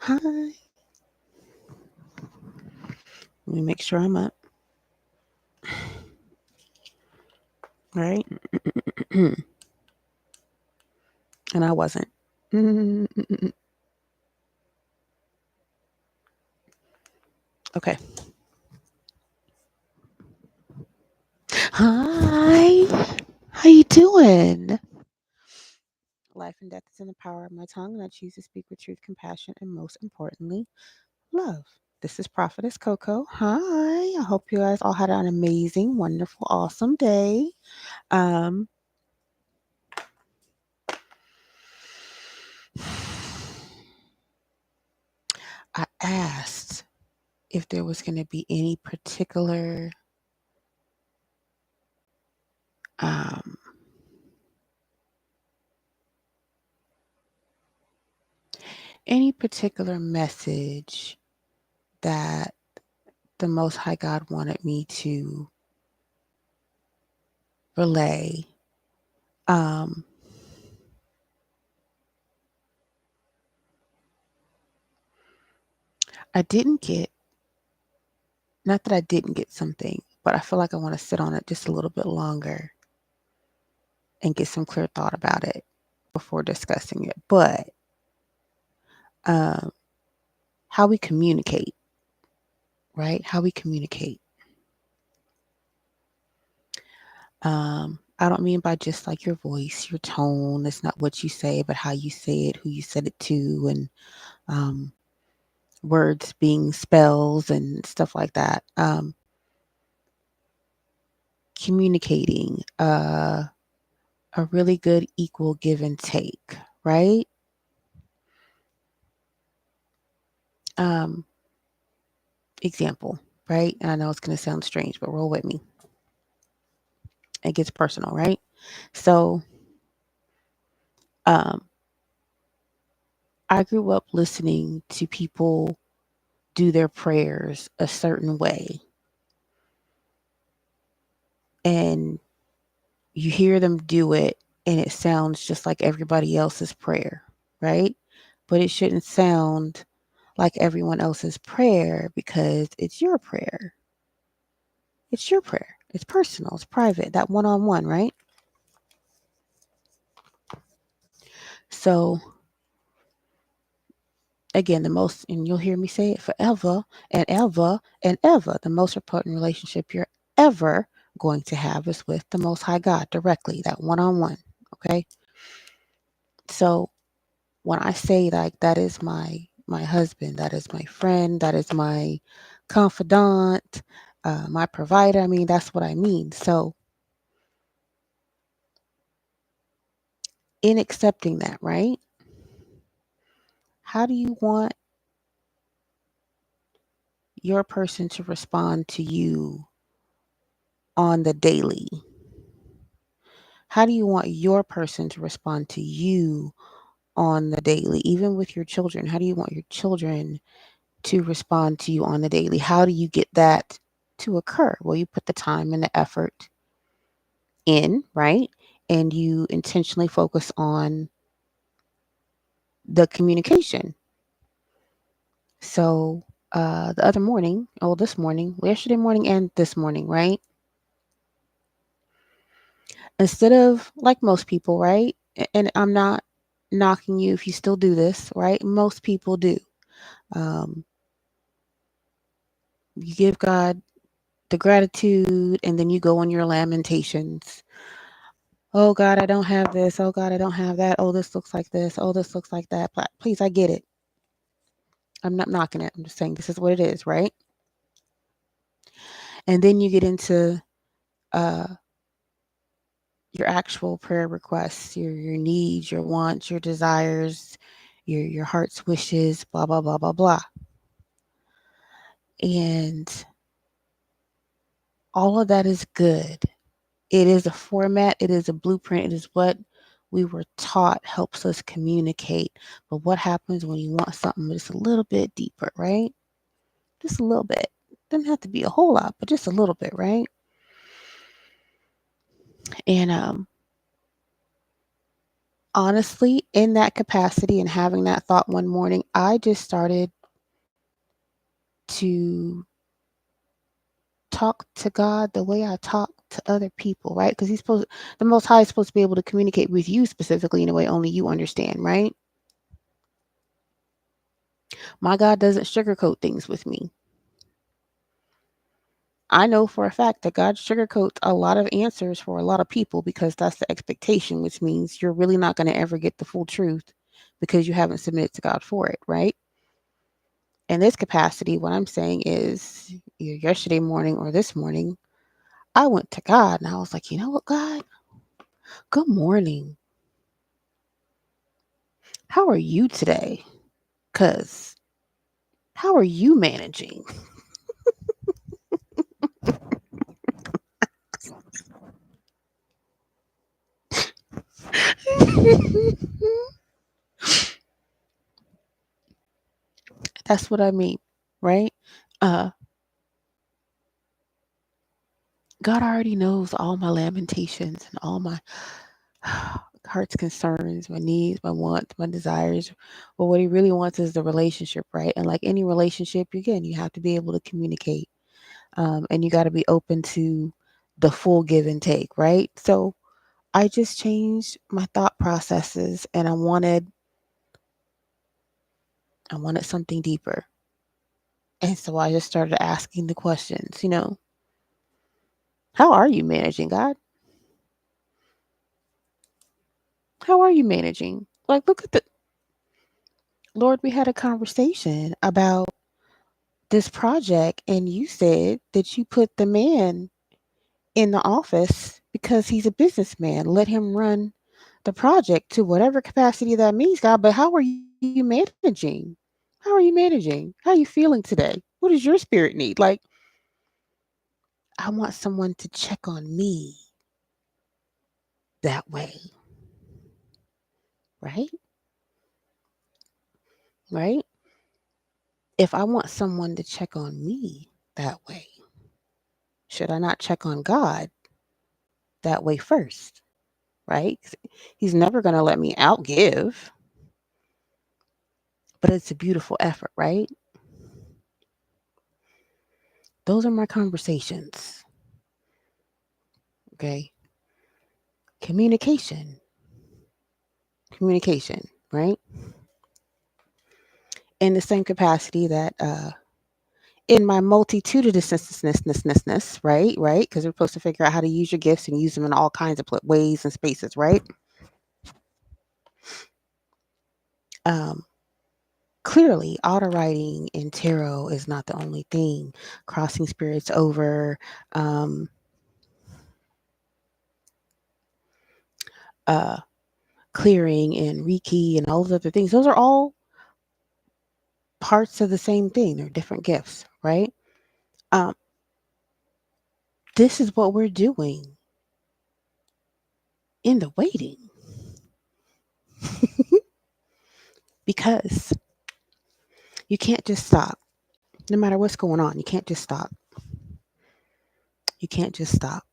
Hi. Let me make sure I'm up. Right? And I wasn't. Okay. Hi. How you doing? Life and death is in the power of my tongue, and I choose to speak with truth, compassion, and most importantly, love. This is Prophetess Coco. Hi. I hope you guys all had an amazing, wonderful, awesome day. Um, I asked if there was going to be um, any particular message that the Most High God wanted me to relay. Um, I didn't get, not that I didn't get something, but I feel like I want to sit on it just a little bit longer and get some clear thought about it before discussing it. But um, how we communicate, right? How we communicate. I don't mean by just like your voice, your tone. It's not what you say, but how you say it, who you said it to, and um, words being spells and stuff like that. Communicating a really good equal give and take, right? Um, Example, right? And I know it's going to sound strange, but roll with me. It gets personal, right? So, um, I grew up listening to people do their prayers a certain way, and you hear them do it, and it sounds just like everybody else's prayer, right? But it shouldn't sound like everyone else's prayer because it's your prayer. It's your prayer. It's personal. It's private. That one-on-one, right? So again, the most, and you'll hear me say it forever and ever and ever, the most important relationship you're ever going to have is with the Most High God directly, that one-on-one. Okay. So when I say like that is my husband, that is my friend, that is my confidant, my provider, I mean, that's what I mean. So in accepting that, right? How do you want your person to respond to you on the daily? How do you want your person to respond to you on the daily? Even with your children, how do you want your children to respond to you on the daily? How do you get that to occur? Well, you put the time and the effort in, right? And you intentionally focus on the communication. So, the other morning, oh, this morning, yesterday morning and this morning, right? Instead of like most people, right? And I'm not knocking you if you still do this, right? Most people do. Um, you give God the gratitude and then you go on your lamentations. Oh God, I don't have this. Oh God, I don't have that. Oh, this looks like this. Oh, this looks like that. But please, I get it. I'm not knocking it. I'm just saying this is what it is, right? And then you get into uh, your actual prayer requests, your needs, your wants, your desires, your heart's wishes, blah blah blah blah blah. And all of that is good. It is a format, it is a blueprint, it is what we were taught helps us communicate. But what happens when you want something just a little bit deeper, right? Just a little bit. Doesn't have to be a whole lot, but just a little bit, right? And Honestly, in that capacity and having that thought one morning, I just started to talk to God the way I talk to other people, right? Because the Most High is supposed to be able to communicate with you specifically in a way only you understand, right? My God doesn't sugarcoat things with me. I know for a fact that God sugarcoats a lot of answers for a lot of people because that's the expectation, which means you're really not going to ever get the full truth because you haven't submitted to God for it, right? In this capacity, what I'm saying is either yesterday morning or this morning, I went to God and I was like, you know what, God? Good morning. How are you today? Because how are you managing? That's what I mean, right? Uh, God already knows all my lamentations and all my heart's concerns, my needs, my wants, my desires. But what He really wants is the relationship, right? And like any relationship, again, you have to be able to communicate, and you got to be open to the full give and take, right? So I just changed my thought processes, and I wanted something deeper. And so I just started asking the questions, how are you managing, God? How are you managing? Like, look at the Lord, we had a conversation about this project, and you said that you put the man in the office because he's a businessman. Let him run the project to whatever capacity that means, God. But how are you managing? How are you managing? How are you feeling today? What does your spirit need? Like, I want someone to check on me that way, right? Right? If I want someone to check on me that way, should I not check on God that way first? Right? 'Cause He's never going to let me outgive, but it's a beautiful effort, right? Those are my conversations. Okay. Communication. Communication, right? In the same capacity that in my multitudinousness, right? Right? Because we're supposed to figure out how to use your gifts and use them in all kinds of ways and spaces, right? Um, Clearly, auto writing in tarot is not the only thing. Crossing spirits over, um, uh, clearing and Reiki and all those other things. Those are all parts of the same thing. They're different gifts, right? Um, this is what we're doing in the waiting because you can't just stop. No matter what's going on, you can't just stop. You can't just stop.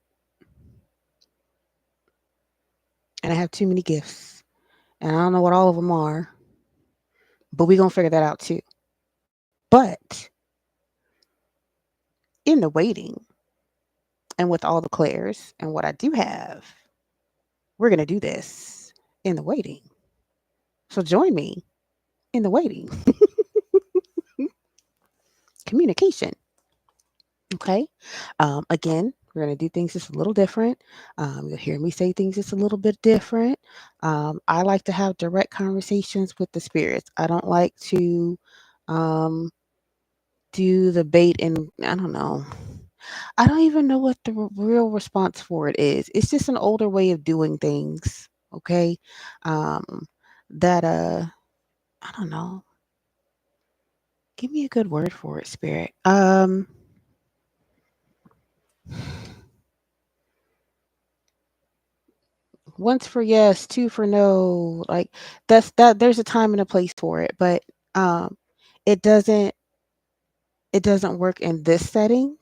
And I have too many gifts, and I don't know what all of them are, but we're going to figure that out too. But in the waiting and with all the clairs and what I do have, we're going to do this in the waiting. So join me in the waiting. Communication. Okay. Again, we're going to do things just a little different. You'll hear me say things just a little bit different. I like to have direct conversations with the spirits. I don't like to um, do the bait and I don't know. I don't even know what the real response for it is. It's just an older way of doing things. Okay. Um, that, I don't know. Give me a good word for it, spirit. Once for yes, two for no. Like there's a time and a place for it, but um it doesn't it doesn't work in this setting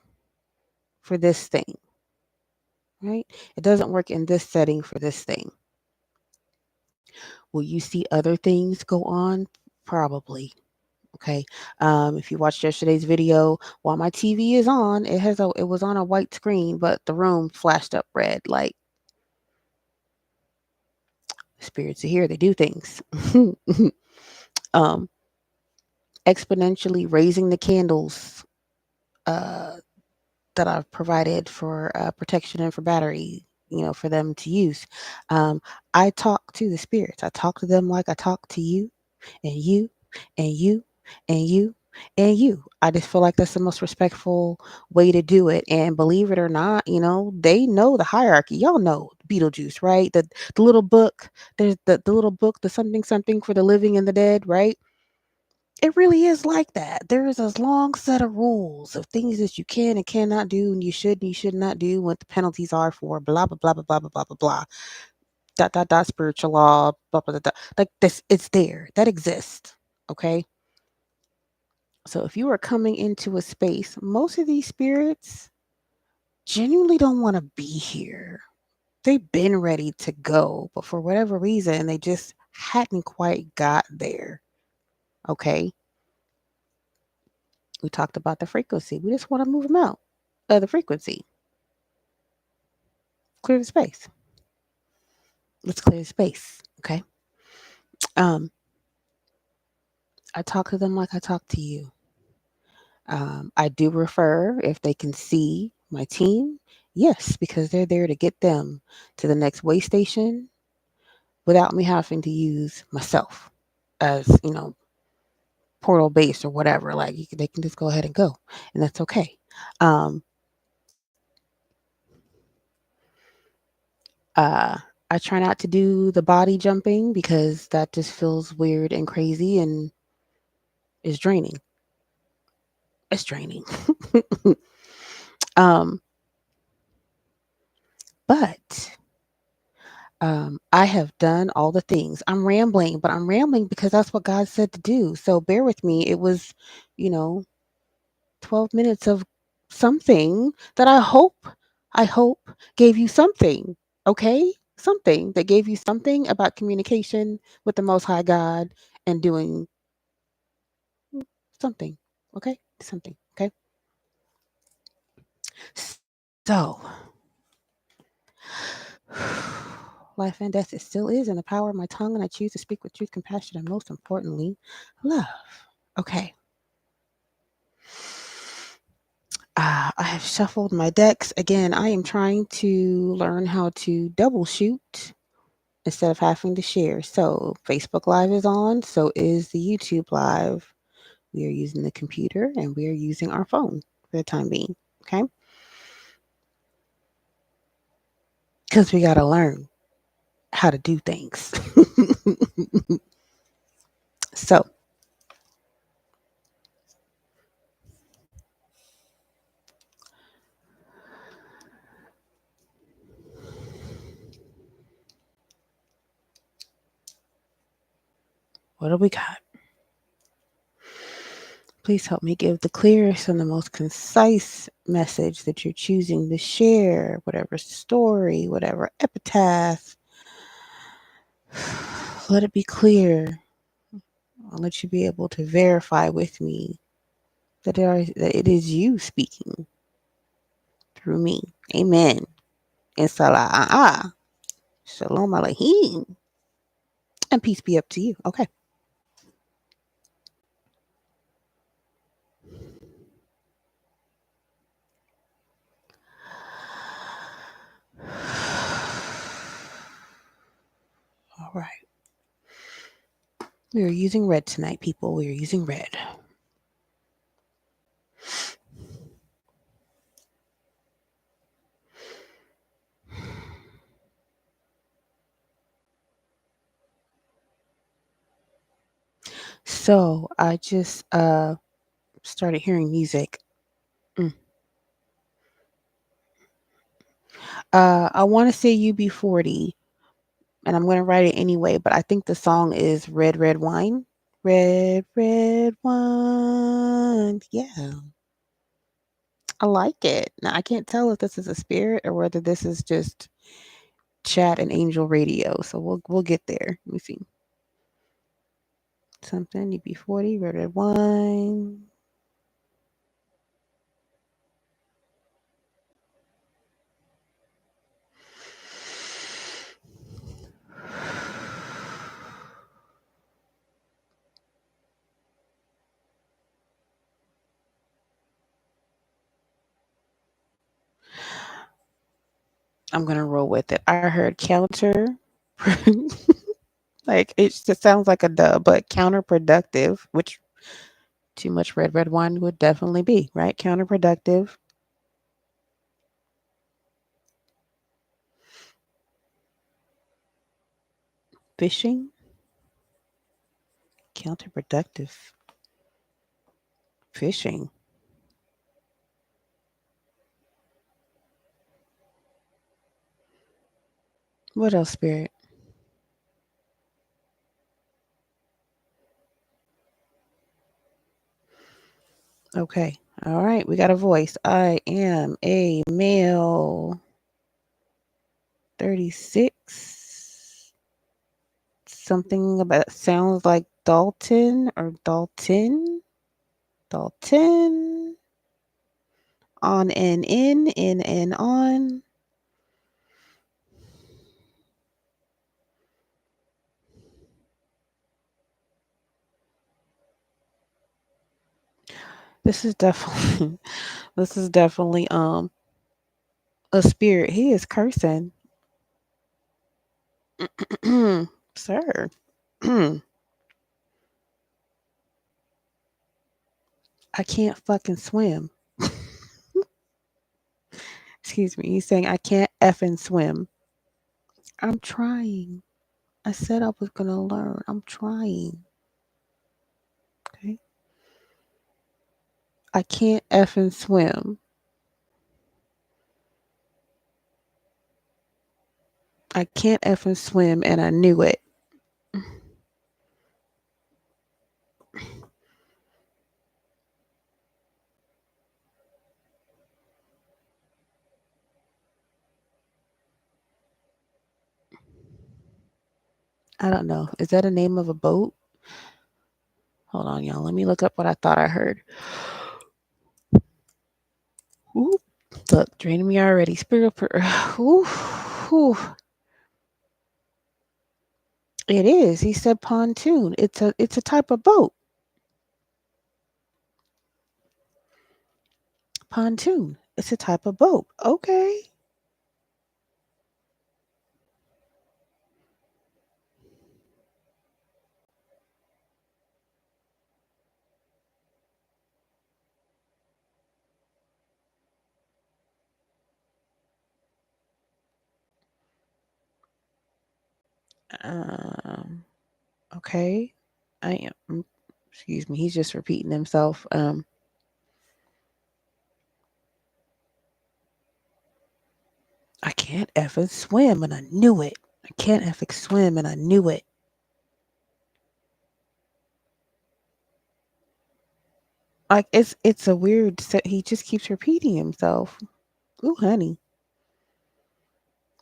for this thing, right? It doesn't work in this setting for this thing. Will you see other things go on? Probably. Okay. If you watched yesterday's video, while my TV is on, it was on a white screen, but the room flashed up red. Like, spirits are here, they do things. um, Exponentially raising the candles uh, that I've provided for protection and for battery, for them to use. Um, I talk to the spirits. I talk to them like I talk to you and you and you and you and you. I just feel like that's the most respectful way to do it. And believe it or not, they know the hierarchy. Y'all know Beetlejuice, right? The little book. There's the little book, the something something for the living and the dead, right? It really is like that. There is a long set of rules of things that you can and cannot do, and you should not do, what the penalties are for, blah blah blah blah blah blah blah blah blah. Dot dot dot spiritual law, blah blah blah. Blah. Like this, it's there. That exists. Okay. So if you are coming into a space, most of these spirits genuinely don't want to be here. They've been ready to go, but for whatever reason, they just hadn't quite got there. Okay. We talked about the frequency. We just want to move them out of the frequency. Clear the space. Let's clear the space. Okay. Um, I talk to them like I talk to you. I do refer if they can see my team. Yes, because they're there to get them to the next way station without me having to use myself as, portal base or whatever. Like they can just go ahead and go, and that's okay. Um, uh, I try not to do the body jumping because that just feels weird and crazy and is draining. It's draining. um, but I have done all the things. I'm rambling, but I'm rambling because that's what God said to do. So bear with me. It was, you know, 12 minutes of something that I hope gave you something. Okay? Something that gave you something about communication with the Most High God and doing something. Okay? Something. Okay? So, life and death, it still is in the power of my tongue, and I choose to speak with truth, compassion, and most importantly, love. Okay. I have shuffled my decks. Again, I am trying to learn how to double shoot instead of having to share. So, Facebook Live is on, so is the YouTube Live. We are using the computer and we are using our phone for the time being. Okay. Because we got to learn how to do things. So, what do we got? Please help me give the clearest and the most concise message that you're choosing to share, whatever story, whatever epitaph. Let it be clear. I'll let you be able to verify with me that it is you speaking through me. Amen. And salah. Shalom Aleichem. And peace be up to you. Okay. All right. We are using red tonight, people. We are using red. So I just started hearing music. Mm. I want to say UB40, and I'm going to write it anyway, but I think the song is Red Red Wine. Red Red Wine. Yeah. I like it. Now I can't tell if this is a spirit or whether this is just chat and angel radio. So we'll get there. Let me see. something. UB40, red wine. I'm gonna roll with it. I heard counter, like it just sounds like a dub, but counterproductive, which too much red wine would definitely be, right? Counterproductive, fishing, counterproductive, fishing. What else, Spirit? Okay. All right. We got a voice. I am a male, 36. Something about sounds like Dalton or Dalton. Dalton. On and in and on. This is definitely this is definitely a spirit. He is cursing. Sir. I can't fucking swim. Excuse me. He's saying I can't effing swim. I'm trying. I said I was gonna learn. I'm trying. Okay. I can't effing swim. I can't effing swim and I knew it. I don't know. Is that a name of a boat? Hold on, y'all. Let me look up what I thought I heard. Ooh, look, draining me already. Spirit. Ooh, ooh. It is. He said pontoon. It's a type of boat. Pontoon. It's a type of boat. Okay. Um. Okay. I am. Excuse me. He's just repeating himself. I can't effing swim, and I knew it. I can't effing swim, and I knew it. Like it's a weird. He just keeps repeating himself. Ooh, honey.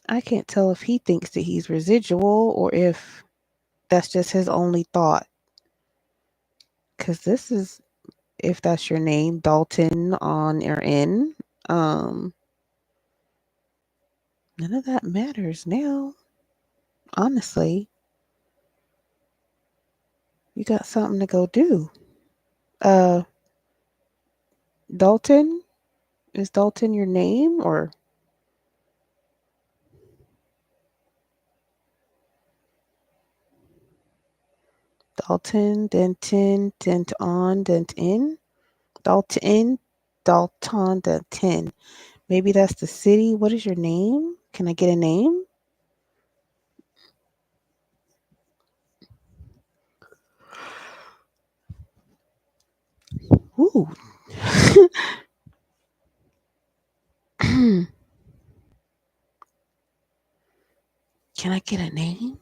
I can't tell if he thinks that he's residual or if that's just his only thought. Cause this is, if that's your name, Dalton on or in. Um, None of that matters now. Honestly, you got something to go do. Uh, Dalton, is Dalton your name or Dalton, Denton, Dent on, Dent in? Dalton, Dalton, Denton. Maybe that's the city. What is your name? Can I get a name? Ooh. Can I get a name?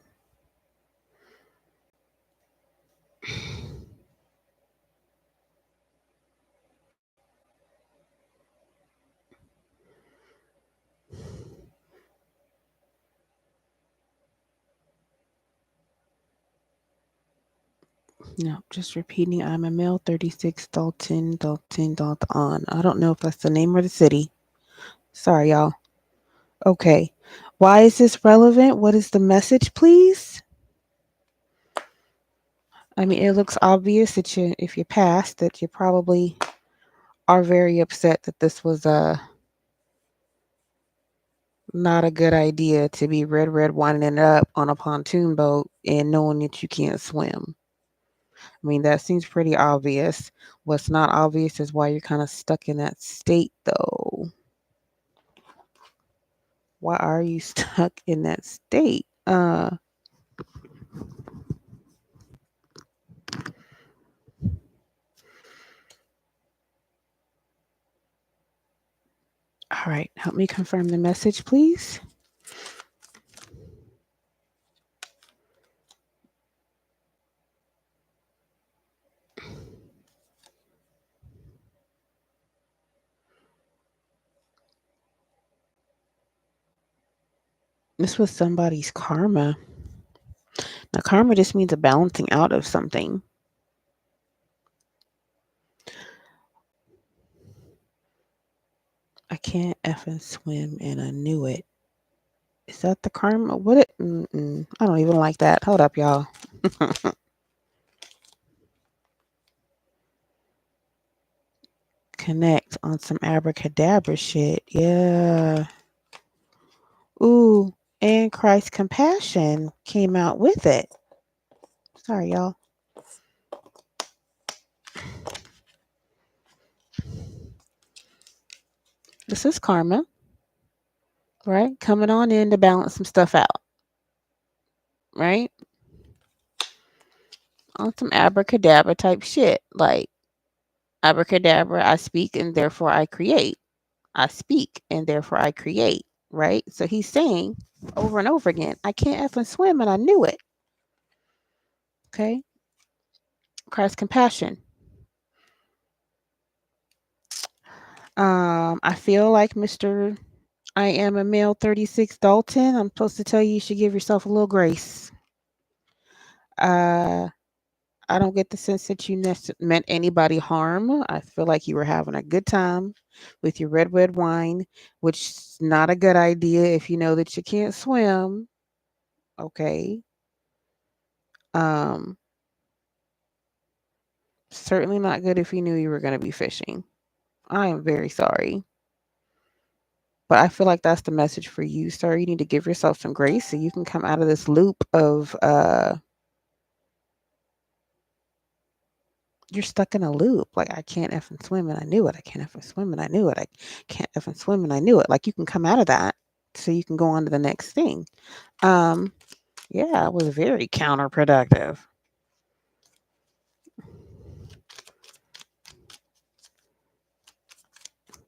No, just repeating. I'm a male 36 Dalton. I don't know if that's the name or the city. Sorry, y'all. Okay. Why is this relevant? What is the message, please? I mean, it looks obvious that if you passed, that you probably are very upset that this was not a good idea to be red winding it up on a pontoon boat and knowing that you can't swim. I mean, that seems pretty obvious. What's not obvious is why you're kind of stuck in that state, though. Why are you stuck in that state? All right, help me confirm the message, please. This was somebody's karma. Now, karma just means a balancing out of something. I can't effing swim and I knew it. Is that the karma? What it? I don't even like that. Hold up, y'all. Connect on some abracadabra shit. Yeah. Ooh, and Christ's compassion came out with it. Sorry, y'all. This is karma, right? Coming on in to balance some stuff out, right? On some abracadabra type shit. Like, abracadabra, I speak and therefore I create. I speak and therefore I create, right? So he's saying over and over again, I can't effing swim and I knew it. Okay? Christ's compassion. I feel like Mr. I am a male 36 Dalton. I'm supposed to tell you should give yourself a little grace. Uh, I don't get the sense that you meant anybody harm. I feel like you were having a good time with your red wine, which is not a good idea if you know that you can't swim. Okay. Um, Certainly not good if you knew you were going to be fishing. I am very sorry. But I feel like that's the message for you, sir. You need to give yourself some grace so you can come out of this loop of you're stuck in a loop. Like I can't effing swim and I knew it. I can't effing swim and I knew it. I can't effing swim and I knew it. Like you can come out of that so you can go on to the next thing. Um, yeah, it was very counterproductive.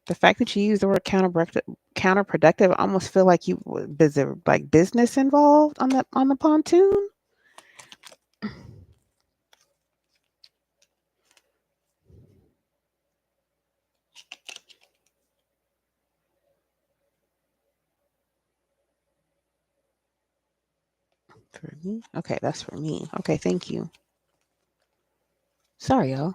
The fact that you use the word counterproductive, I almost feel like you was there like business involved on the pontoon. For me? Okay, that's for me. Okay, thank you. Sorry, y'all.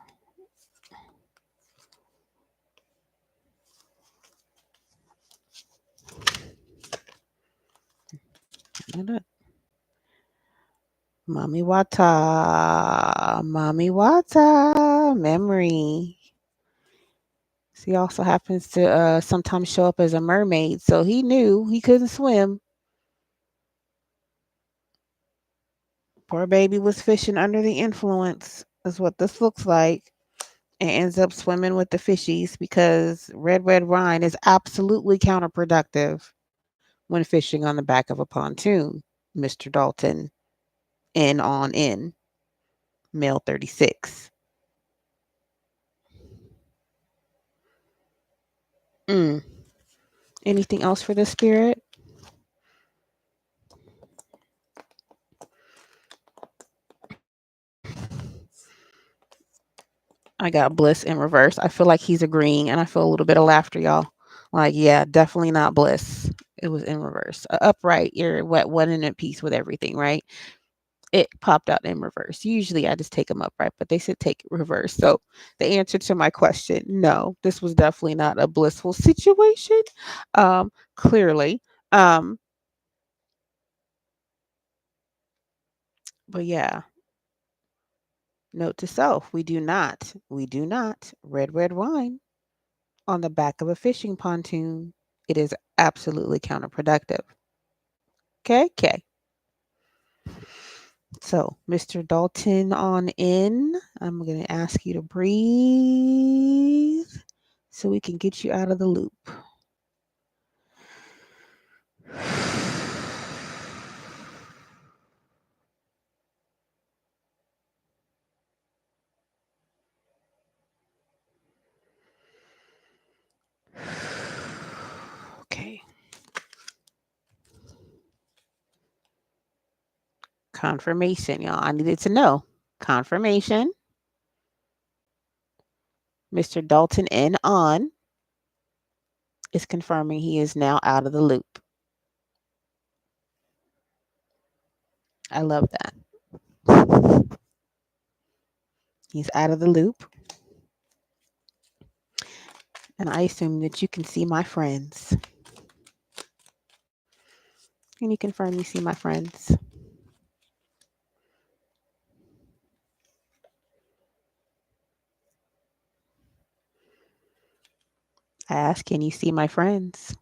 Mommy Wata, memory. He also happens to sometimes show up as a mermaid, so he knew he couldn't swim. Poor baby was fishing under the influence, is what this looks like, and ends up swimming with the fishies because red wine is absolutely counterproductive when fishing on the back of a pontoon, Mr. Dalton, in on in, male 36. Mm. Anything else for the spirit? I got bliss in reverse. I feel like he's agreeing, and I feel a little bit of laughter, y'all. Like, yeah, definitely not bliss. It was in reverse. Upright, you're wet, one in at peace with everything, right? It popped out in reverse. Usually I just take them upright, but they said take it reverse. So the answer to my question, no, this was definitely not a blissful situation. Clearly. Um, but yeah, note to self, we do not red wine on the back of a fishing pontoon. It is absolutely counterproductive. Okay, okay. So, Mr. Dalton on in, I'm going to ask you to breathe so we can get you out of the loop. Okay. Confirmation, y'all. I needed to know. Confirmation. Mr. Dalton in on is confirming he is now out of the loop. I love that. He's out of the loop. And I assume that you can see my friends. Can you confirm you see my friends? I ask, can you see my friends?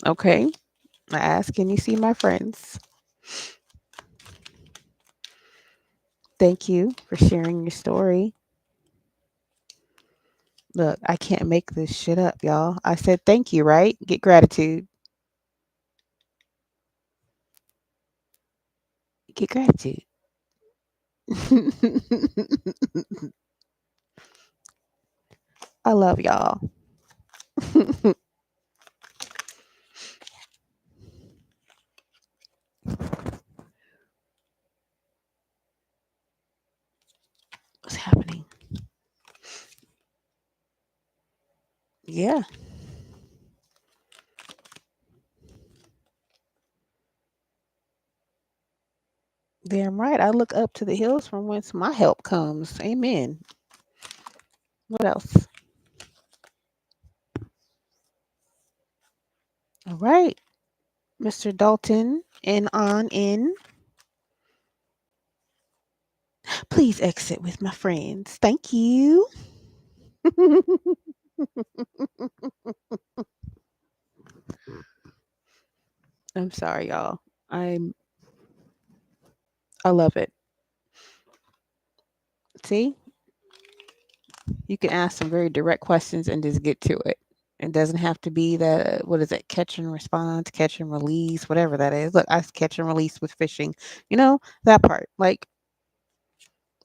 Okay. I ask, can you see my friends? Thank you for sharing your story. Look, I can't make this shit up, y'all. I said thank you, right? Get gratitude. Get gratitude. I love y'all. What's happening? Yeah, damn right. I look up to the hills from whence my help comes. Amen. What else? All right, Mr. Dalton, in on in. Please exit with my friends. Thank you. I'm sorry, y'all. I'm I love it. See, you can ask some very direct questions and just get to it. It doesn't have to be the what is it, catch and response, catch and release, whatever that is. Look, I catch and release with fishing. You know, that part. Like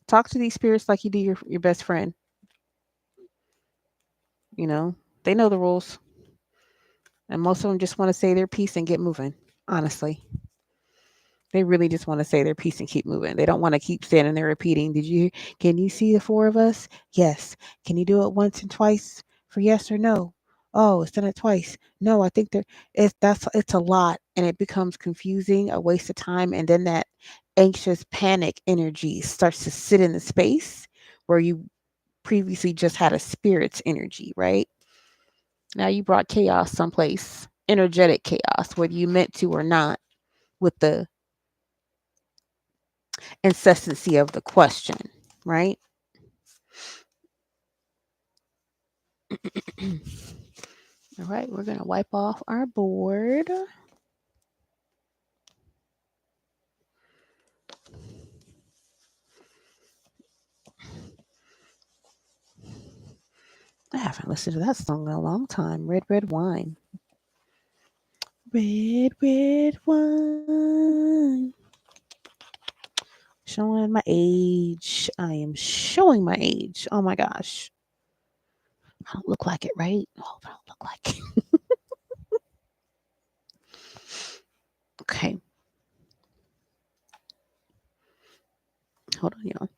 talk to these spirits like you do your best friend. You know, they know the rules. And most of them just want to say their piece and get moving, honestly. They really just want to say their piece and keep moving. They don't want to keep standing there repeating, can you see the four of us? Yes. Can you do it once and twice for yes or no? Oh, it's done it twice. No, I think it's a lot and it becomes confusing, a waste of time. And then that anxious panic energy starts to sit in the space where you previously just had a spirit's energy, right? Now you brought chaos someplace, energetic chaos, whether you meant to or not, with the incessancy of the question, right? All right, we're going to wipe off our board. I haven't listened to that song in a long time. Red wine. Red wine. Showing my age. I am showing my age. Oh my gosh. I don't look like it, right? Oh, I don't look like it. Okay. Hold on, y'all.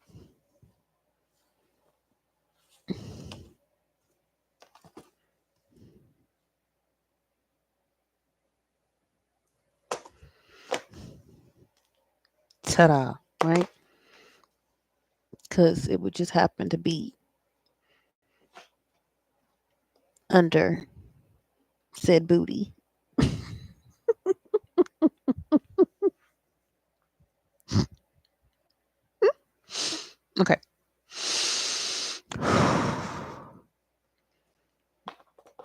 Ta-da, right? Because it would just happen to be under said booty. Okay.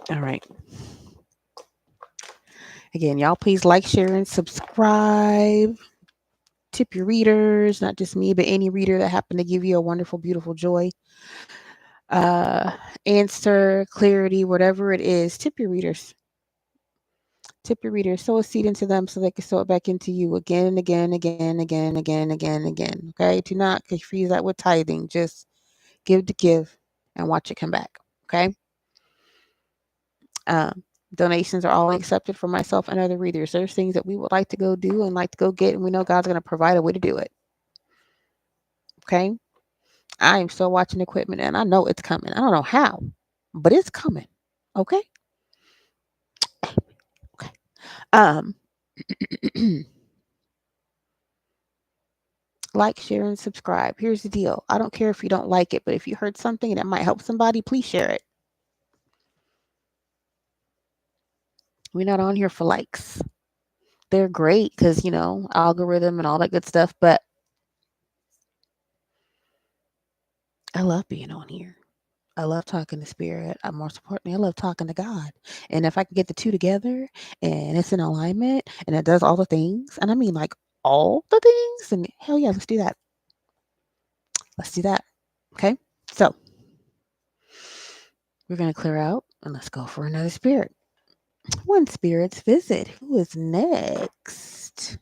All right. Again, y'all please like, share, and subscribe. Tip your readers, not just me, but any reader that happened to give you a wonderful, beautiful joy, uh, answer, clarity, whatever it is. Tip your readers. Tip your readers. Sow a seed into them so they can sow it back into you again and again, again, again, again, again, again. Okay? Do not confuse that with tithing. Just give to give and watch it come back. Okay? Um, Donations are all accepted for myself and other readers. There's things that we would like to go do and like to go get, and we know God's going to provide a way to do it. Okay? I am still watching equipment and I know it's coming. I don't know how, but it's coming. Okay? Okay. Um, like, share, and subscribe. Here's the deal. I don't care if you don't like it, but if you heard something and it might help somebody, please share it. We're not on here for likes. They're great because, algorithm and all that good stuff, but I love being on here. I love talking to spirit. I'm more importantly, I love talking to God. And if I can get the two together and it's in alignment and it does all the things, and I mean like all the things, and hell yeah, let's do that. Let's do that. Okay. So we're going to clear out and let's go for another spirit. One spirit's visit. Who is next?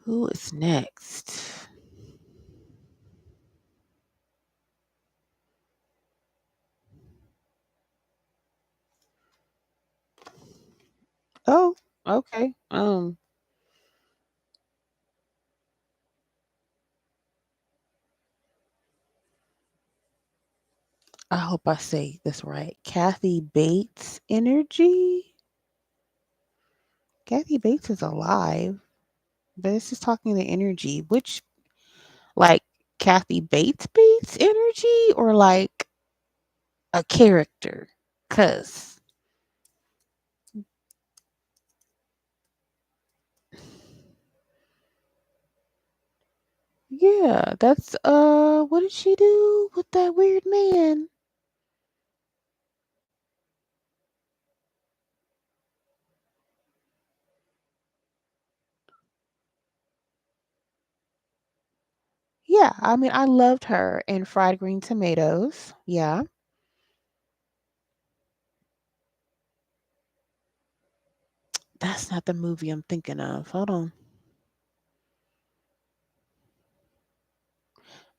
Who is next? Oh, okay. I hope I say this right. Kathy Bates energy. Kathy Bates is alive, but this is talking the energy. Which, like, Kathy Bates energy, or like a character? Cause yeah, that's what did she do with that weird man? Yeah, I mean, I loved her in Fried Green Tomatoes. Yeah, that's not the movie I'm thinking of. Hold on.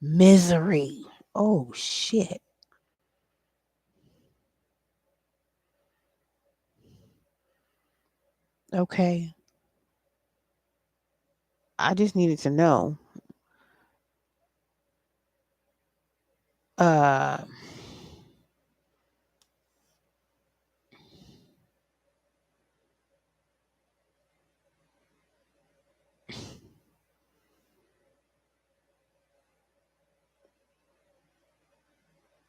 Misery. Oh shit. Okay. I just needed to know. Uh,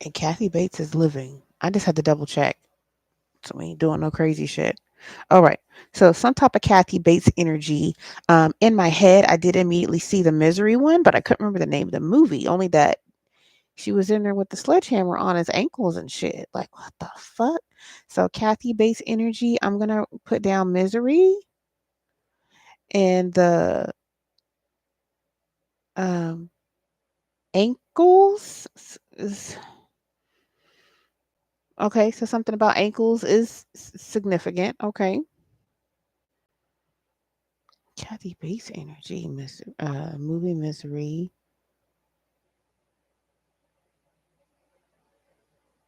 and Kathy Bates is living. I just had to double check. So we ain't doing no crazy shit. All right. So some type of Kathy Bates energy. In my head, I did immediately see the Misery one, but I couldn't remember the name of the movie. Only that she was in there with the sledgehammer on his ankles and shit. Like, what the fuck? So Kathy Bates energy. I'm gonna put down Misery and the um ankles. Okay, so something about ankles is significant. Okay. Kathy Bates energy, movie Misery.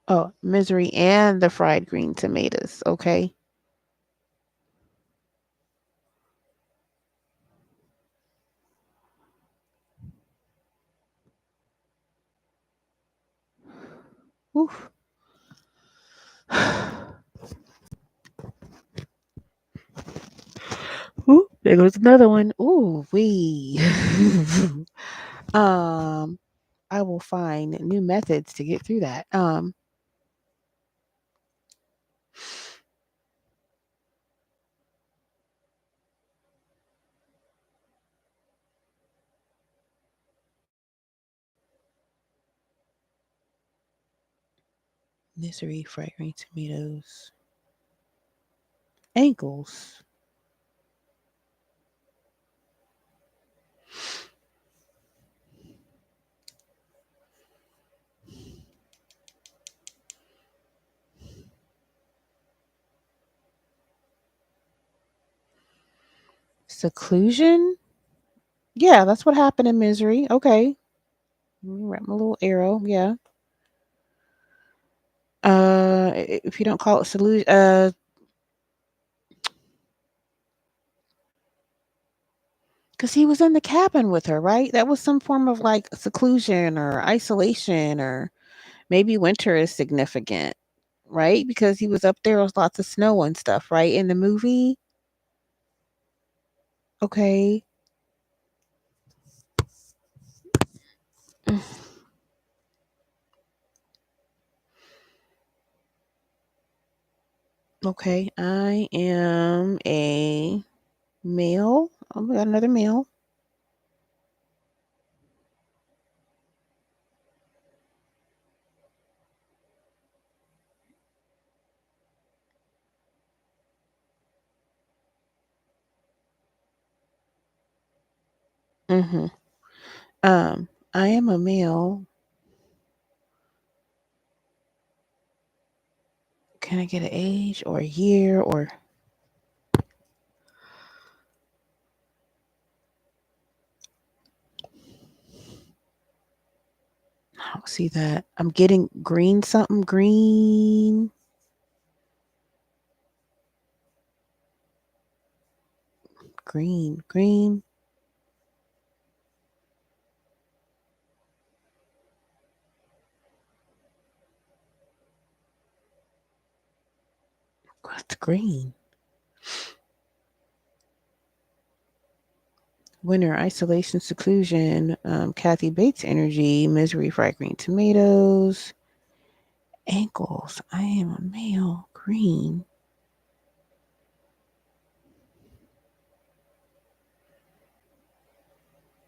Oh, Misery and the fried green tomatoes. Okay. Oof. There goes another one. Ooh, wee. um, I will find new methods to get through that. Misery, fragrant tomatoes, ankles, seclusion. Yeah, that's what happened in Misery. Okay, write my little arrow. Yeah. If you don't call it seclusion, because he was in the cabin with her, right? That was some form of like seclusion or isolation, or maybe winter is significant, right? Because he was up there with lots of snow and stuff, right? In the movie. Okay. Okay. I am a male. Oh, we got another male. Mm-hmm. I am a male. Can I get an age or a year or I don't see that. I'm getting green something green. Green. Green. What's green? Winter, isolation, seclusion, Kathy Bates energy, misery, fried green tomatoes, ankles. I am a male. Green.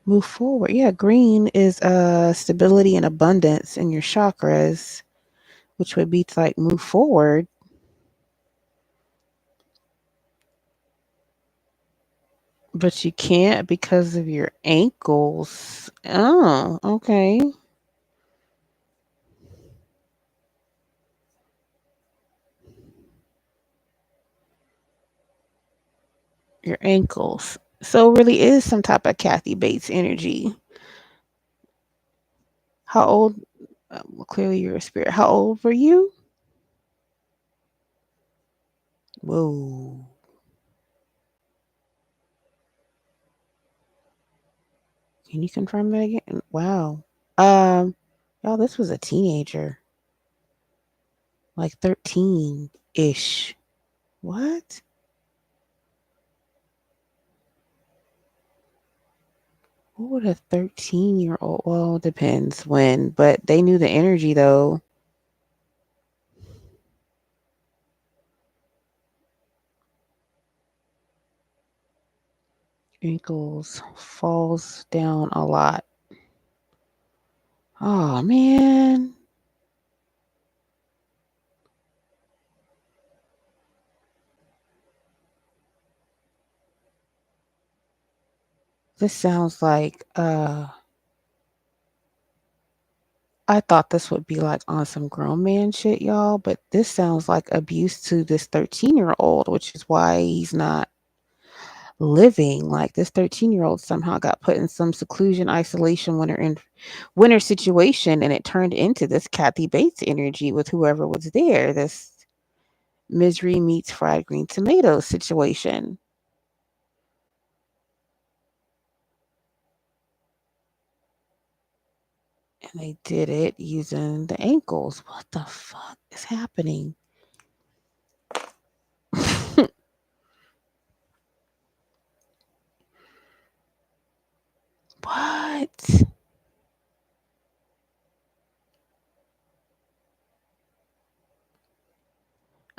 Move forward. Yeah, green is stability and abundance in your chakras, which would be to like move forward. But you can't because of your ankles. Oh, okay. Your ankles. So it really is some type of Kathy Bates energy. How old? Well, clearly you're a spirit. How old were you? Whoa. Can you confirm that again? Wow. Um, y'all, this was a teenager, like 13 ish. What? What would a 13-year-old? Well, it depends when, but they knew the energy though. Ankles falls down a lot. Oh man. This sounds like I thought this would be like on some grown man shit, y'all, but this sounds like abuse to this 13-year-old, which is why he's not living. Like this 13-year-old somehow got put in some seclusion, isolation, winter situation, and it turned into this Kathy Bates energy with whoever was there. This misery meets fried green tomatoes situation. And they did it using the ankles. What the fuck is happening?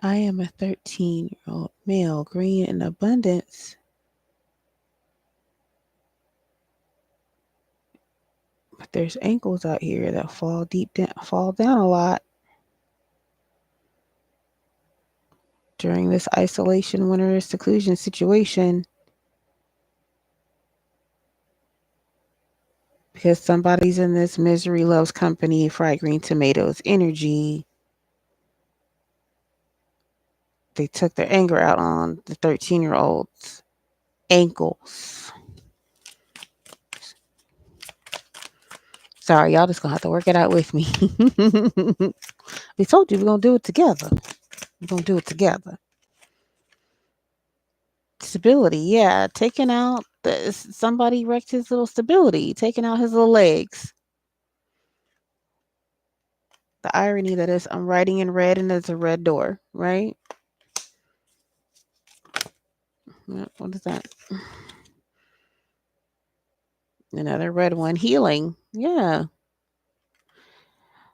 I am a 13-year-old male, green in abundance. But there's ankles out here that fall down a lot during this isolation, winter seclusion situation because somebody's in this misery loves company, fried green tomatoes energy. They took their anger out on the 13-year-old's ankles. Sorry, y'all just gonna have to work it out with me. We told you we're gonna do it together. We're gonna do it together. Stability, yeah. Taking out somebody wrecked his little stability, taking out his little legs. The irony that is, I'm writing in red and there's a red door, right? What is that? Another red one. Healing. Yeah.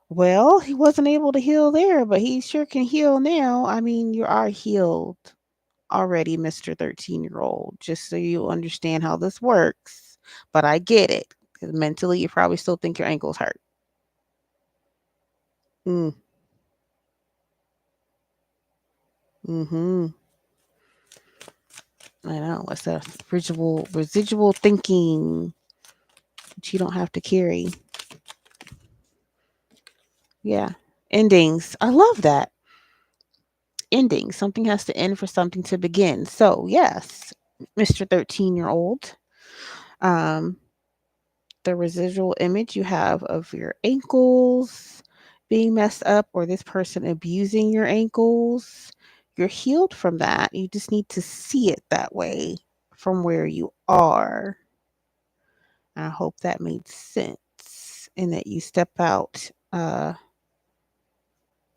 Well, he wasn't able to heal there, but he sure can heal now. I mean, you are healed already, Mr. 13-year-old, just so you understand how this works. But I get it. Because mentally, you probably still think your ankle's hurt. Mm. Mm-hmm. I know. It's a residual thinking that you don't have to carry. Yeah. Endings. I love that. Ending. Something has to end for something to begin. So, yes, Mr. 13-year-old, um, the residual image you have of your ankles being messed up or this person abusing your ankles, you're healed from that. You just need to see it that way from where you are. I hope that made sense and that you step out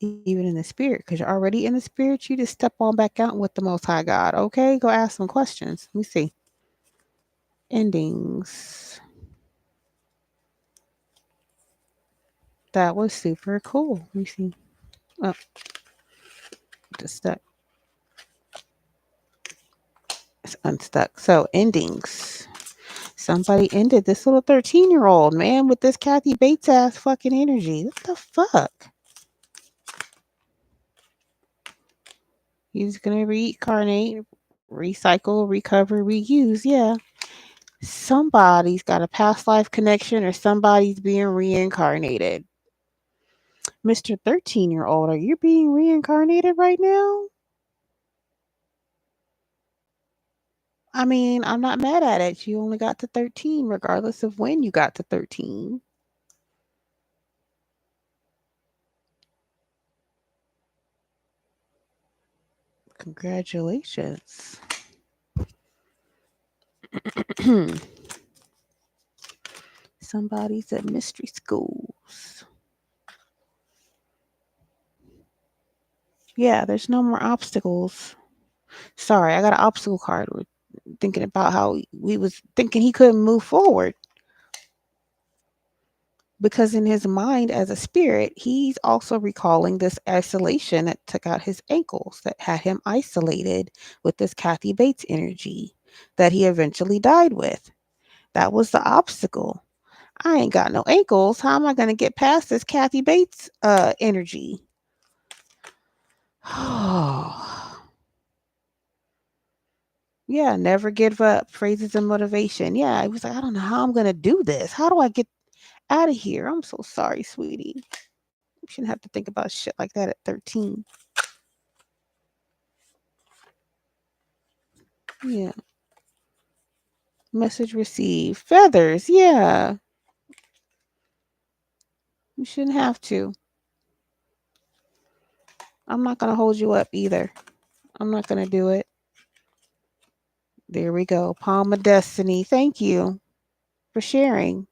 even in the spirit, because you're already in the spirit. You just step on back out with the Most High God. Okay, go ask some questions. Let me see. Endings. That was super cool. Let me see. Oh, just stuck. It's unstuck. So endings. Somebody ended this little 13-year-old man with this Kathy Bates ass fucking energy. What the fuck? He's gonna reincarnate, recycle, recover, reuse. Yeah. Somebody's got a past life connection or somebody's being reincarnated. Mr. 13-year-old, are you being reincarnated right now? I mean, I'm not mad at it. You only got to 13, regardless of when you got to 13. Congratulations. Somebody's at mystery schools. Yeah, there's no more obstacles. Sorry, I got an obstacle card. We're thinking about how we was thinking he couldn't move forward. Because in his mind as a spirit, he's also recalling this isolation that took out his ankles, that had him isolated with this Kathy Bates energy that he eventually died with. That was the obstacle. I ain't got no ankles. How am I going to get past this Kathy Bates energy? Yeah, never give up. Phrases and motivation. Yeah, he was like, I don't know how I'm going to do this. How do I get out of here? I'm so sorry, sweetie. You shouldn't have to think about shit like that at 13. Yeah. Message received. Feathers. Yeah. You shouldn't have to. I'm not going to hold you up either. I'm not going to do it. There we go. Palm of Destiny. Thank you for sharing.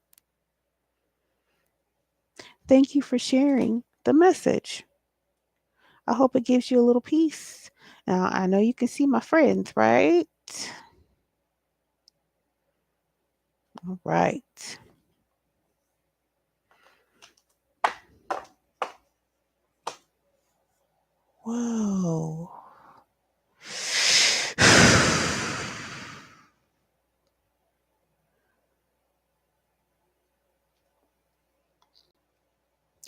Thank you for sharing the message. I hope it gives you a little peace. Now, I know you can see my friends, right? All right. Whoa.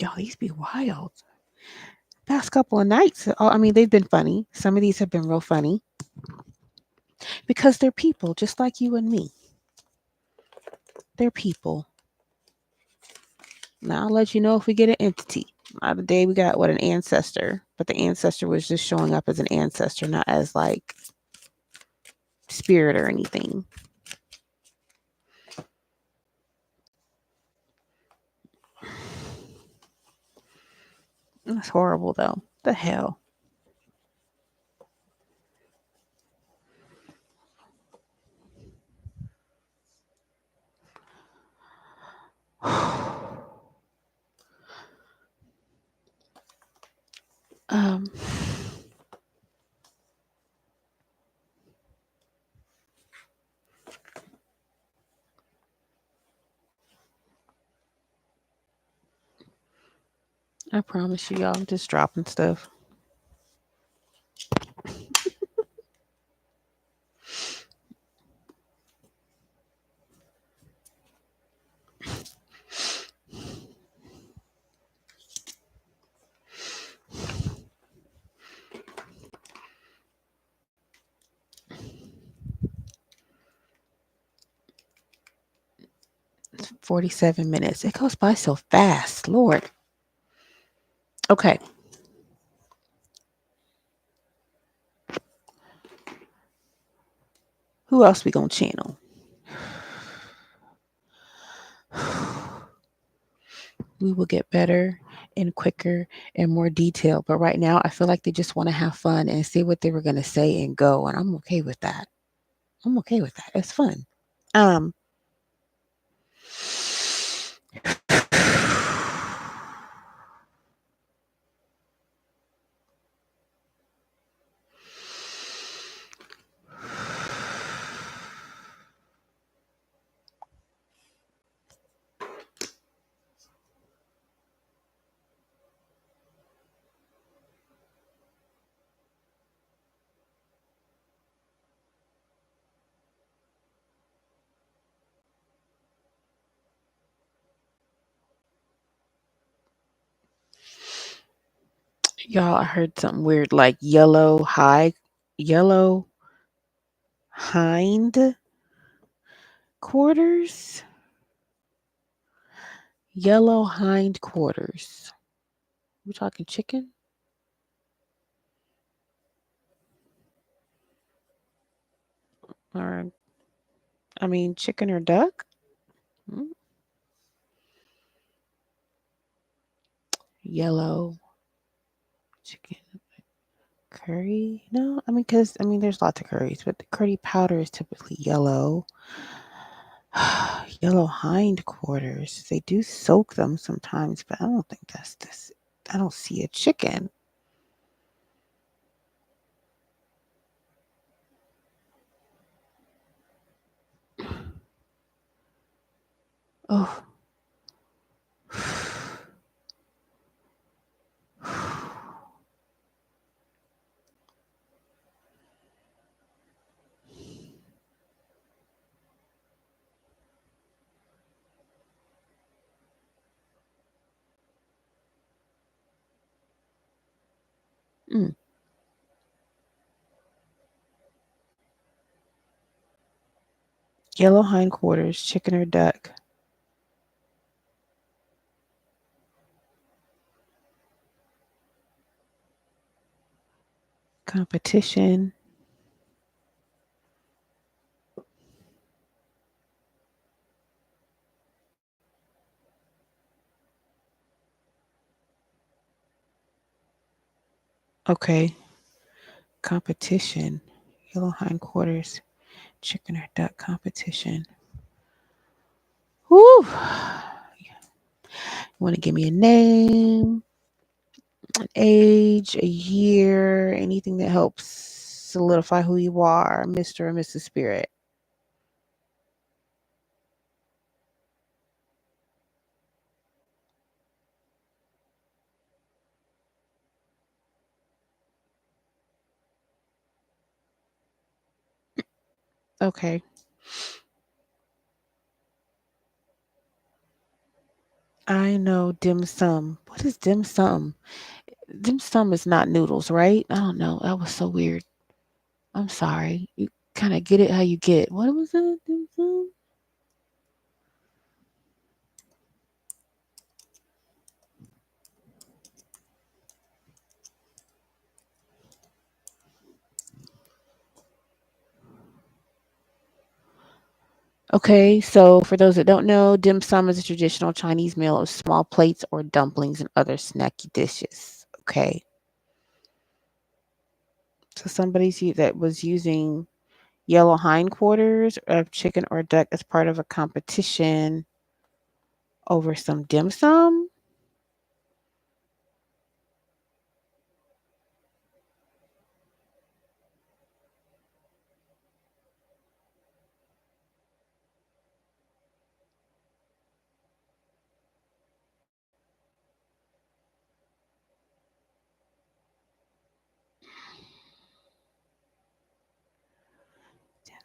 Y'all, these be wild. Past couple of nights, I mean, they've been funny. Some of these have been real funny because they're people just like you and me. They're people. Now I'll let you know if we get an entity. Today we got what, an ancestor, but the ancestor was just showing up as an ancestor, not as like spirit or anything. That's horrible though. The hell. um I promise you, y'all, I'm just dropping stuff. It's 47 minutes. It goes by so fast, Lord. Okay. Who else we gonna channel? We will get better and quicker and more detailed. But right now, I feel like they just want to have fun and say what they were going to say and go. And I'm okay with that. I'm okay with that. It's fun. Um, y'all, I heard something weird like yellow hind quarters. Yellow hind quarters. We talking chicken? Or, I mean, chicken or duck? Hmm? Yellow chicken curry? No, I mean, because, I mean, there's lots of curries, but the curry powder is typically yellow. Yellow hind quarters. They do soak them sometimes, but I don't think that's this. I don't see a chicken. Oh. Mm. Yellow hindquarters, chicken or duck. Competition. Okay. Competition. Yellow hindquarters, chicken or duck competition. Woo. You want to give me a name, an age, a year, anything that helps solidify who you are, Mr. or Mrs. Spirit. Okay. I know dim sum. What is dim sum? Dim sum is not noodles, right? I don't know. That was so weird. I'm sorry. You kind of get it how you get it. What was that? Dim sum? Okay, so for those that don't know, dim sum is a traditional Chinese meal of small plates or dumplings and other snacky dishes. Okay, so that was using yellow hindquarters of chicken or duck as part of a competition over some dim sum.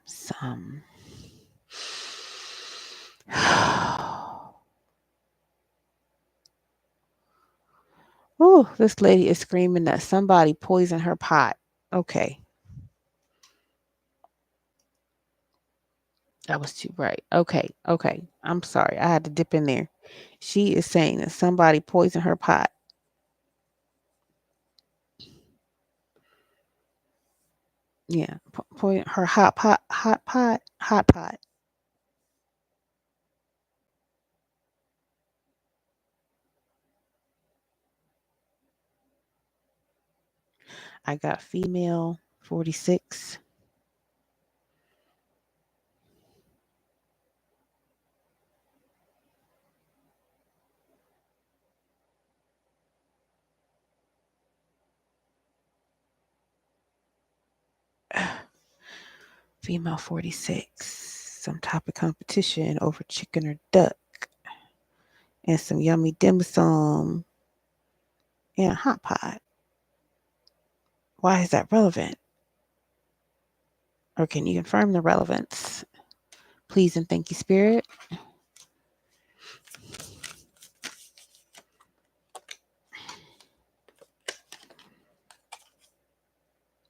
Some. Oh, this lady is screaming that somebody poisoned her pot. Okay, that was too bright. Okay, okay. I'm sorry. I had to dip in there. She is saying that somebody poisoned her pot. Yeah, her hot pot. I got female 46, female 46. Some type of competition over chicken or duck and some yummy dim sum and a hot pot. Why is that relevant? Or can you confirm the relevance? Please and thank you, Spirit.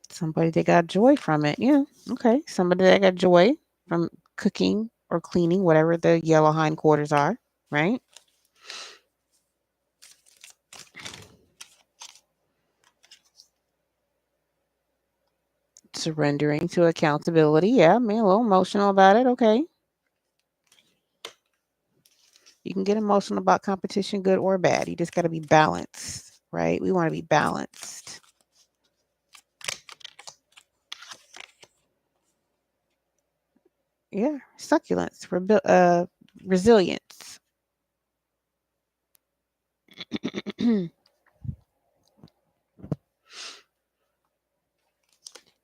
Somebody that got joy from it. Yeah. Okay. Somebody that got joy from cooking or cleaning, whatever the yellow hindquarters are, right? Surrendering to accountability. Yeah, man, a little emotional about it. Okay. You can get emotional about competition, good or bad. You just got to be balanced, right? We want to be balanced. Yeah. Succulence, resilience.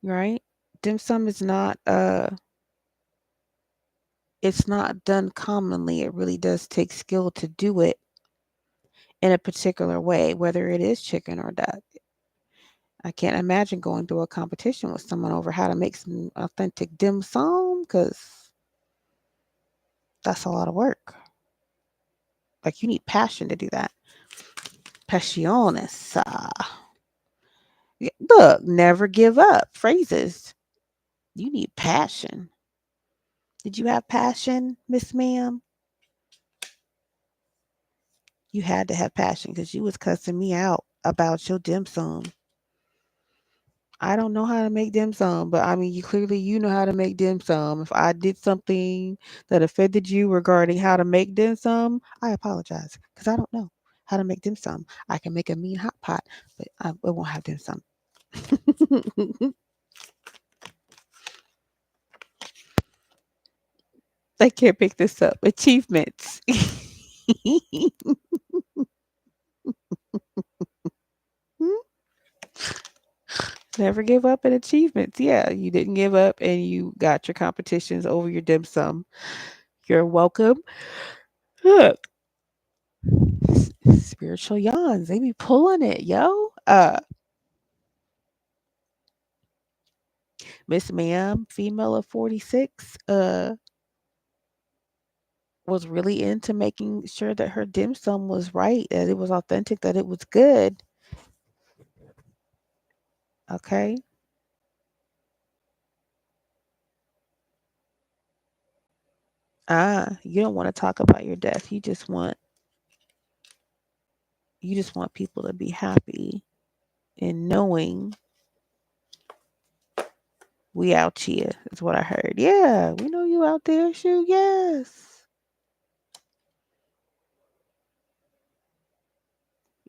Right? Dim sum is not it's not done commonly. It really does take skill to do it in a particular way, whether it is chicken or duck. I can't imagine going through a competition with someone over how to make some authentic dim sum because that's a lot of work. Like you need passion to do that. Passiones. Look, never give up. Phrases. You need passion. Did you have passion, Miss Ma'am? You had to have passion because you was cussing me out about your dim sum. I don't know how to make dim sum, but I mean, you know how to make dim sum. If I did something that offended you regarding how to make dim sum, I apologize because I don't know how to make dim sum. I can make a mean hot pot, but it won't have dim sum. I can't pick this up. Achievements. Never give up in achievements. Yeah, you didn't give up and you got your competitions over your dim sum. You're welcome. Look, spiritual yawns. They be pulling it, yo. Miss Ma'am, female of 46, was really into making sure that her dim sum was right, that it was authentic, that it was good. Okay. You don't want to talk about your death. You just want people to be happy and knowing we out here is what I heard. Yeah, we know you out there. Shoot, yes.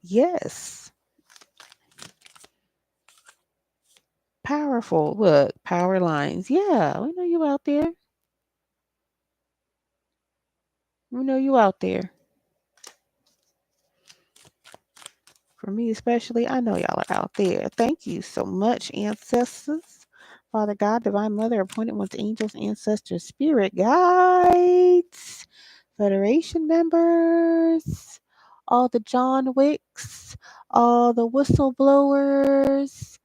Yes. Powerful. Look, power lines. Yeah, we know you out there. We know you out there. For me especially, I know y'all are out there. Thank you so much, ancestors. Father God, Divine Mother, appointed ones, angels, ancestors, spirit guides, Federation members, all the John Wicks, all the whistleblowers,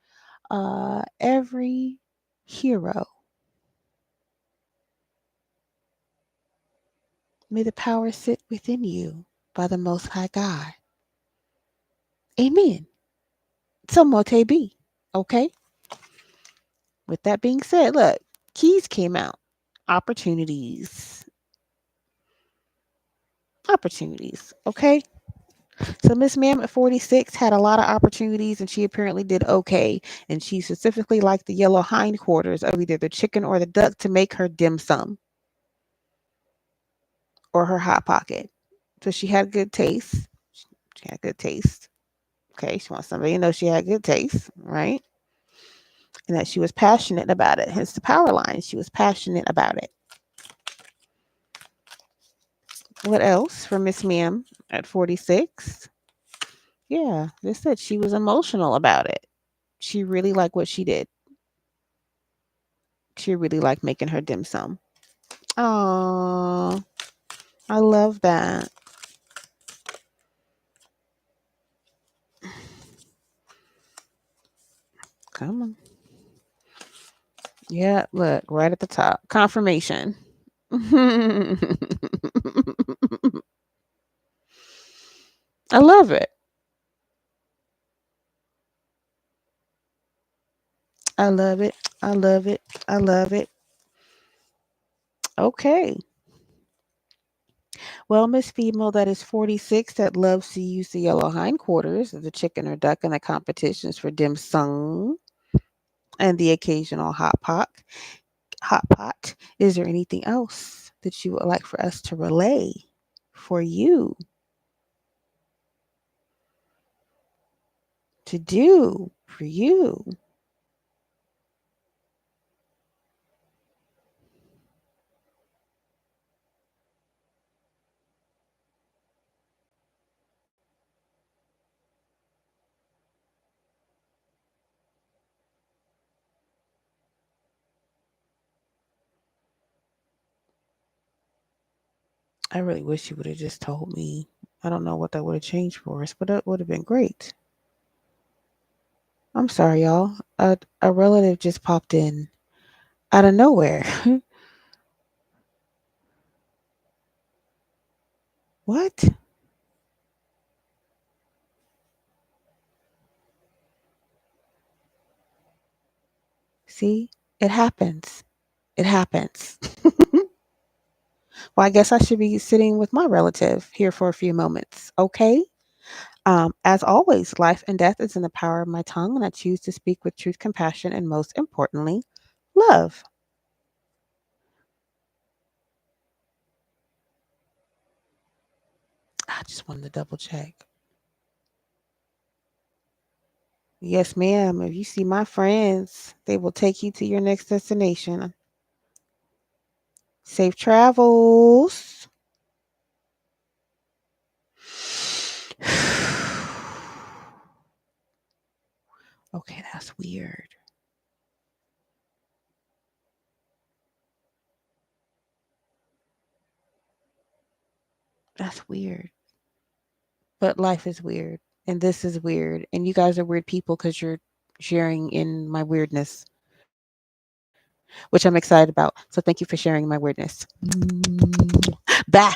every hero. May the power sit within you by the Most High God. Amen. So mote be. Okay? With that being said, look, keys came out. Opportunities. Opportunities. Okay? So Miss Ma'am at 46 had a lot of opportunities and she apparently did okay. And she specifically liked the yellow hindquarters of either the chicken or the duck to make her dim sum or her hot pocket. So she had good taste. She had good taste. Okay, she wants somebody to know she had good taste, right? And that she was passionate about it. Hence the power line. She was passionate about it. What else for Miss Ma'am at 46? Yeah, they said she was emotional about it. She really liked what she did. She really liked making her dim sum. Oh, I love that. Come on. Yeah, look, right at the top. Confirmation. I love it. I love it. I love it. I love it. Okay. Well, Miss Female that is 46 that loves to use the yellow hindquarters of the chicken or duck in the competitions for dim sum and the occasional hot pot. Is there anything else that you would like for us to relay for you to do for you? I really wish you would have just told me. I don't know what that would have changed for us, but that would have been great. I'm sorry, y'all. A relative just popped in out of nowhere. What? See? It happens. It happens. Well, I guess I should be sitting with my relative here for a few moments. Okay? As always, life and death is in the power of my tongue, and I choose to speak with truth, compassion, and most importantly, love. I just wanted to double check. Yes, ma'am. If you see my friends, they will take you to your next destination. Safe travels. Okay, that's weird. That's weird. But life is weird. And this is weird. And you guys are weird people because you're sharing in my weirdness. which I'm excited about. So thank you for sharing my weirdness. Bye.